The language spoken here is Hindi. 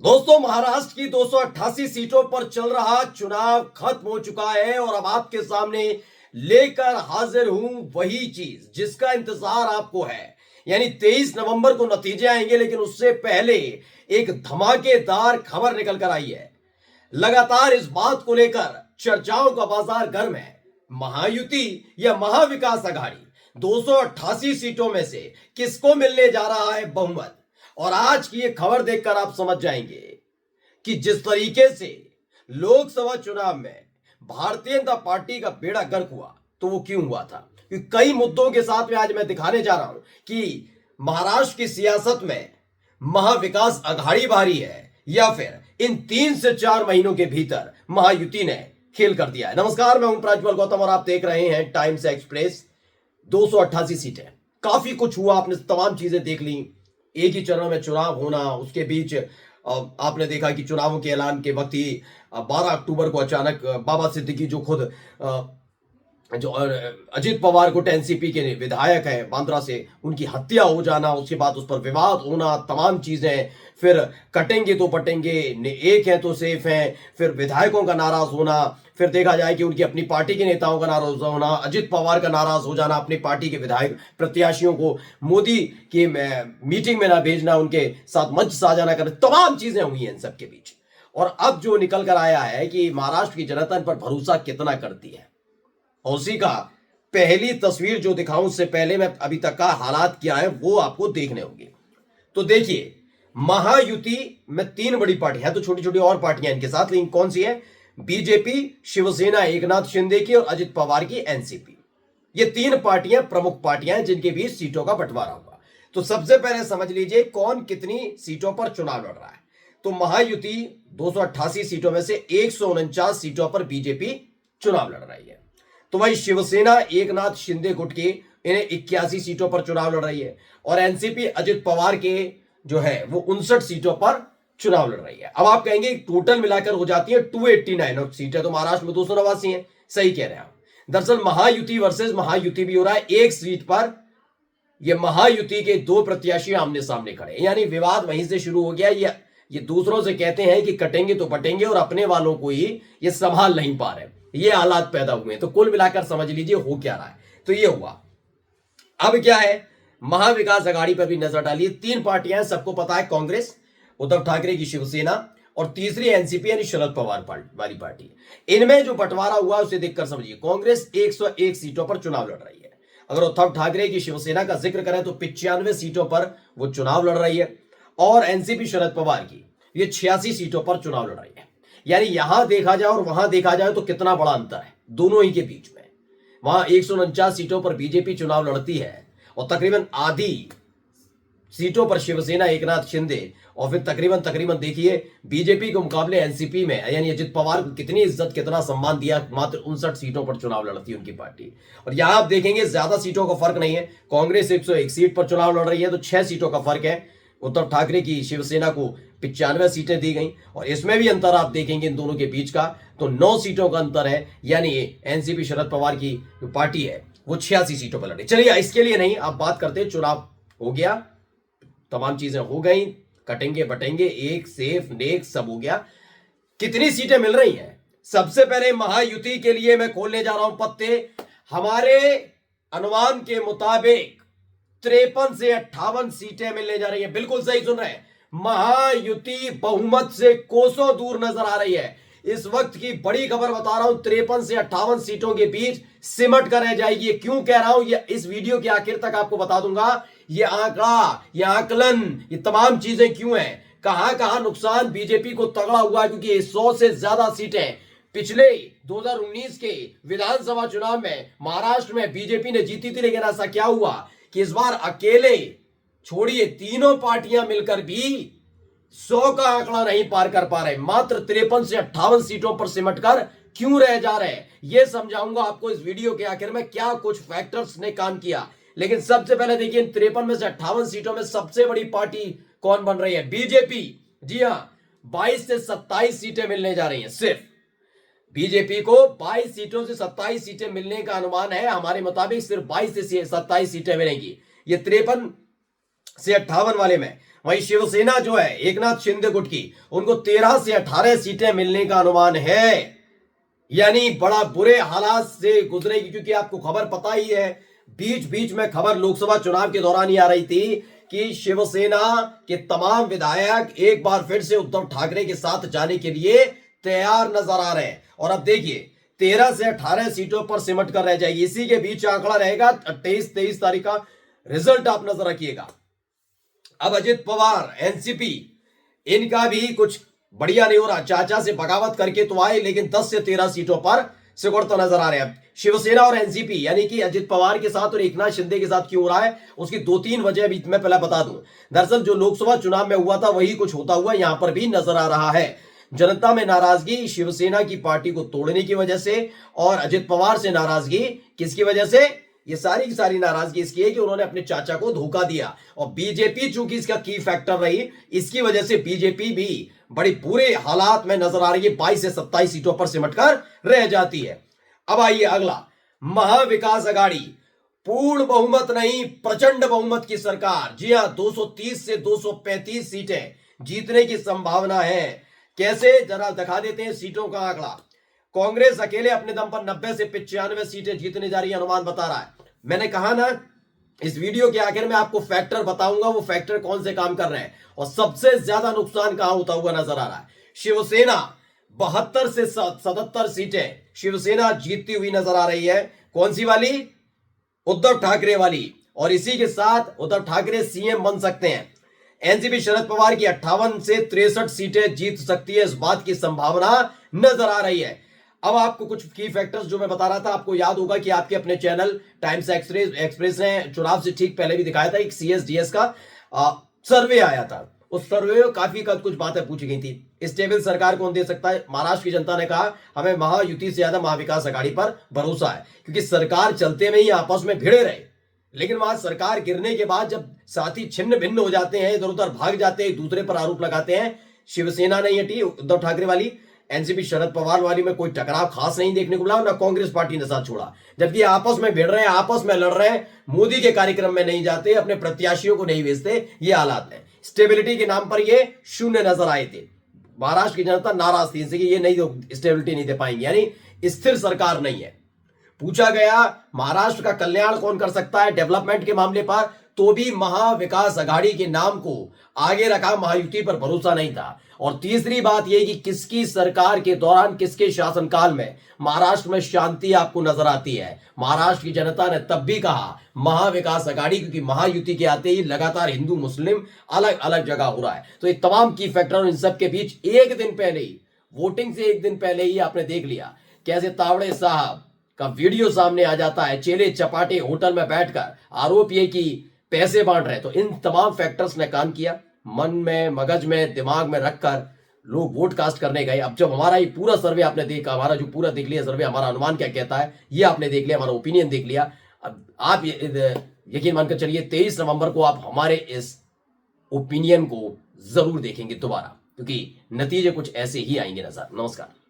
दोस्तों, महाराष्ट्र की 288 सीटों पर चल रहा चुनाव खत्म हो चुका है और अब आपके सामने लेकर हाजिर हूं वही चीज जिसका इंतजार आपको है। यानी 23 नवंबर को नतीजे आएंगे, लेकिन उससे पहले एक धमाकेदार खबर निकल कर आई है। लगातार इस बात को लेकर चर्चाओं का बाजार गर्म है। महायुति या महाविकास आघाड़ी 288 सीटों में से किसको मिलने जा रहा है बहुमत। और आज की ये खबर देखकर आप समझ जाएंगे कि जिस तरीके से लोकसभा चुनाव में भारतीय जनता पार्टी का बेड़ा गर्क हुआ, तो वो क्यों हुआ था। क्योंकि कई मुद्दों के साथ में आज मैं दिखाने जा रहा हूं कि महाराष्ट्र की सियासत में महाविकास आघाड़ी भारी है या फिर इन 3 से 4 महीनों के भीतर महायुति ने खेल कर दिया है। नमस्कार, मैं हूं प्रज्वल गौतम और आप देख रहे हैं टाइम्स एक्सप्रेस। 288 सीटें, काफी कुछ हुआ, आपने तमाम चीजें देख ली। एक ही चरण में चुनाव होना, उसके बीच आपने देखा कि चुनावों के ऐलान के वक्त ही 12 अक्टूबर को अचानक बाबा सिद्दीकी जो खुद जो अजित पवार गुट एनसीपी के विधायक हैं बांद्रा से, उनकी हत्या हो जाना, उसके बाद उस पर विवाद होना, तमाम चीजें, फिर कटेंगे तो पटेंगे, एक है तो सेफ हैं, फिर विधायकों का नाराज होना, फिर देखा जाए कि उनकी अपनी पार्टी के नेताओं का नाराज होना, अजित पवार का नाराज हो जाना, अपनी पार्टी के विधायक प्रत्याशियों को मोदी की मीटिंग में ना भेजना, उनके साथ मंच साझा ना करना, तमाम चीजें हुई हैं इन सबके बीच। और अब जो निकल कर आया है कि महाराष्ट्र की जनता इन पर भरोसा कितना करती है, और उसी का पहली तस्वीर जो दिखाऊं उससे पहले मैं अभी तक का हालात क्या है वो आपको देखने होंगे। तो देखिए, महायुति में 3 बड़ी पार्टी है, तो छोटी छोटी और पार्टियां इनके साथ, लेकिन कौन सी है? बीजेपी, शिवसेना एकनाथ शिंदे की और अजित पवार की एनसीपी। ये 3 पार्टियां प्रमुख पार्टियां हैं जिनके बीच सीटों का बंटवारा होगा। तो सबसे पहले समझ लीजिए कौन कितनी सीटों पर चुनाव लड़ रहा है। तो महायुति 288 सीटों में से 149 सीटों पर बीजेपी चुनाव लड़ रही है। तो भाई शिवसेना एकनाथ शिंदे गुट की इन्हें 81 सीटों पर चुनाव लड़ रही है, और एनसीपी अजित पवार के जो है वो 59 सीटों पर चुनाव लड़ रही है। अब आप कहेंगे टोटल मिलाकर हो जाती है 289 और सीटें तो महाराष्ट्र में 289 है। सही कह रहे हैं आप। दरअसल महायुति वर्सेस महायुति भी हो रहा है। एक सीट पर ये महायुति के 2 प्रत्याशी आमने सामने खड़े, यानी विवाद वहीं से शुरू हो गया। ये दूसरों से कहते हैं कि कटेंगे तो बटेंगे और अपने वालों को ही ये संभाल नहीं पा रहे, ये हालात पैदा हुए। तो कुल मिलाकर समझ लीजिए हो क्या रहा है। तो ये हुआ। अब क्या है, महाविकास आघाड़ी पर भी नजर डालिए। 3 पार्टियां, सबको पता है, कांग्रेस, उद्धव ठाकरे की शिवसेना, और तीसरी एनसीपी यानी शरद पवार वाली पार्टी। इनमें जो बंटवारा हुआ उसे देखकर समझिए, कांग्रेस 101 सीटों पर चुनाव लड़ रही है। अगर उद्धव ठाकरे की शिवसेना का जिक्र करें तो 95 सीटों पर वो चुनाव लड़ रही है, और एनसीपी शरद पवार की ये 86 सीटों पर चुनाव लड़ रही है। यानी यहां देखा जाए और वहां देखा जाए तो कितना बड़ा अंतर है दोनों ही के बीच में। वहां 149 सीटों पर बीजेपी चुनाव लड़ती है और तकरीबन आधी सीटों पर शिवसेना एकनाथ शिंदे, और फिर तकरीबन देखिए बीजेपी के मुकाबले एनसीपी में यानी अजित पवार को कितनी इज्जत कितना सम्मान दिया, मात्र 59 सीटों पर चुनाव लड़ती है उनकी पार्टी। और यहां आप देखेंगे ज्यादा सीटों का फर्क नहीं है। कांग्रेस 101 सीट पर चुनाव लड़ रही है, तो 6 सीटों का फर्क है। उद्धव ठाकरे की शिवसेना को 95 सीटें दी गई, और इसमें भी अंतर आप देखेंगे इन दोनों के बीच का, तो 9 सीटों का अंतर है। यानी एनसीपी शरद पवार की जो पार्टी है वो 86 सीटों पर लड़ी। चलिए, इसके लिए नहीं, आप बात करते हैं, चुनाव हो गया, तमाम चीजें हो गई, कटेंगे बटेंगे, एक सेफ नेक सब हो गया। कितनी सीटें मिल रही हैं? सबसे पहले महायुति के लिए मैं खोलने जा रहा हूं पत्ते। हमारे अनुमान के मुताबिक 53 से 58 सीटें मिलने जा रही हैं। बिल्कुल सही सुन रहे हैं, महायुति बहुमत से कोसों दूर नजर आ रही है। इस वक्त की बड़ी खबर बता रहा हूं, 53 से 58 सीटों के बीच सिमट कर रह जाएगी। ये क्यों कह रहा हूं, ये इस वीडियो के आखिर तक आपको बता दूंगा। ये आंकड़ा, ये आकलन, ये तमाम चीजें क्यों हैं, कहां कहां नुकसान बीजेपी को तगड़ा हुआ है। क्योंकि 100 से ज्यादा सीटें पिछले 2019 के विधानसभा चुनाव में महाराष्ट्र में बीजेपी ने जीती थी, लेकिन ऐसा क्या हुआ कि इस बार अकेले छोड़िए तीनों पार्टियां मिलकर भी 100 का आंकड़ा नहीं पार कर पा रहे। मात्र 53 से 58 सीटों पर सिमटकर क्यों रह जा रहे हैं, यह समझाऊंगा आपको इस वीडियो के आखिर में, क्या कुछ फैक्टर्स ने काम किया। लेकिन सबसे पहले देखिए, 53 में से 58 सीटों में सबसे बड़ी पार्टी कौन बन रही है? बीजेपी। जी हां, 22 से 27 सीटें मिलने जा रही हैं। सिर्फ बीजेपी को 22 सीटों से 27 सीटें मिलने का अनुमान है। हमारे मुताबिक सिर्फ 22 से 27 सीटें मिलेंगी। ये 53 से 58 वाले में वहीं शिवसेना जो है एकनाथ शिंदे गुट की, उनको 13 से 18 सीटें मिलने का अनुमान है। यानी बड़ा बुरे हालात से गुजरेगी, क्योंकि आपको खबर पता ही है, बीच बीच में खबर लोकसभा चुनाव के दौरान ही आ रही थी कि शिवसेना के तमाम विधायक एक बार फिर से उद्धव ठाकरे के साथ जाने के लिए तैयार नजर आ रहे हैं। और अब देखिए 13 से 18 सीटों पर सिमट कर रह जाएगी। इसी के बीच आंकड़ा रहेगा 23 तारीख का रिजल्ट आप नजर रखिएगा। अब अजित पवार एनसीपी, इनका भी कुछ बढ़िया नहीं हो रहा। चाचा से बगावत करके तो आए, लेकिन 10 से 13 सीटों पर सिकुड़ता नजर आ रहे हैं। शिवसेना और एनसीपी यानी कि अजित पवार के साथ और एकनाथ शिंदे के साथ क्यों हो रहा है, उसकी 2-3 वजह भी मैं पहले बता दूं। दरअसल जो लोकसभा चुनाव में हुआ था वही कुछ होता हुआ यहां पर भी नजर आ रहा है। जनता में नाराजगी शिवसेना की पार्टी को तोड़ने की वजह से, और अजित पवार से नाराजगी किसकी वजह से, ये सारी की सारी नाराजगी इसकी है कि उन्होंने अपने चाचा को धोखा दिया। और बीजेपी चूंकि इसका की फैक्टर रही, इसकी वजह से बीजेपी भी बड़ी बुरे हालात में नजर आ रही है। 22 से 27 सीटों पर सिमटकर रह जाती है। अब आइए अगला, महाविकास अघाड़ी, पूर्ण बहुमत नहीं प्रचंड बहुमत की सरकार। जी हां, 230 से 235 सीटें जीतने की संभावना है। कैसे, जरा दिखा देते हैं सीटों का आंकड़ा। कांग्रेस अकेले अपने दम पर 90 से 95 सीटें जीतने जा रही है, अनुमान बता रहा है। मैंने कहा ना, इस वीडियो के आखिर में आपको फैक्टर बताऊंगा, वो फैक्टर कौन से काम कर रहे हैं और सबसे ज्यादा नुकसान कहां होता हुआ नजर आ रहा है। शिवसेना 72 से 77 सीटें शिवसेना जीतती हुई नजर आ रही है। कौन सी वाली, उद्धव ठाकरे वाली। और इसी के साथ उद्धव ठाकरे सीएम बन सकते हैं। एनसीपी शरद पवार की 58 से 63 सीटें जीत सकती है, इस बात की संभावना नजर आ रही है। अब आपको कुछ की फैक्टर्स जो मैं बता रहा था, आपको याद होगा कि आपके अपने चैनल टाइम्स एक्सप्रेस ने चुनाव से ठीक पहले भी दिखाया था, एक सीएसडीएस का सर्वे आया था। उस सर्वे में काफी कुछ बातें पूछी गई थी। स्टेबल सरकार कौन दे सकता है, महाराष्ट्र की जनता ने कहा हमें महायुति से ज्यादा महाविकास अघाड़ी पर भरोसा है, क्योंकि सरकार चलते में ही आपस में भिड़े रहे। लेकिन वहां सरकार गिरने के बाद जब साथी छिन्न भिन्न हो जाते हैं, इधर उधर भाग जाते हैं, दूसरे पर आरोप लगाते हैं, शिवसेना नहीं हटी, उद्धव ठाकरे वाली, एनसीपी शरद पवार वाली में कोई टकराव खास नहीं देखने को मिला, ना कांग्रेस पार्टी ने साथ छोड़ा। जबकि आपस में भिड़ रहे हैं, आपस में लड़ रहे हैं, मोदी के कार्यक्रम में नहीं जाते, अपने प्रत्याशियों को नहीं भेजते, ये हालात है। स्टेबिलिटी के नाम पर ये शून्य नजर आए थे। महाराष्ट्र की जनता नाराज थी इनसे कि ये नहीं स्टेबिलिटी नहीं दे पाएंगे, यानी स्थिर सरकार नहीं है। पूछा गया महाराष्ट्र का कल्याण कौन कर सकता है डेवलपमेंट के मामले पर, तो भी महाविकास अघाड़ी के नाम को आगे रखा, महायुति पर भरोसा नहीं था। और तीसरी बात यह कि किसकी सरकार के दौरान, किसके शासनकाल में महाराष्ट्र में शांति आपको नजर आती है। महाराष्ट्र की जनता ने तब भी कहा महाविकास अघाड़ी, क्योंकि महायुति के आते ही लगातार हिंदू मुस्लिम अलग अलग जगह हो रहा है। तो ये तमाम की फैक्टर, इन सब के बीच एक दिन पहले ही, वोटिंग से एक दिन पहले ही आपने देख लिया कैसे तावड़े साहब का वीडियो सामने आ जाता है, चेले चपाटे होटल में बैठकर आरोप ये कि पैसे बांट रहे। तो इन तमाम फैक्टर्स ने काम किया, मन में, मगज में, दिमाग में रखकर लोग वोट कास्ट करने गए। अब जब हमारा ये पूरा सर्वे आपने देखा, हमारा जो पूरा देख लिया सर्वे, हमारा अनुमान क्या कहता है ये आपने देख लिया, हमारा ओपिनियन देख लिया। अब आप यकीन मानकर चलिए 23 नवंबर को आप हमारे इस ओपिनियन को जरूर देखेंगे दोबारा, क्योंकि नतीजे कुछ ऐसे ही आएंगे नजर। नमस्कार।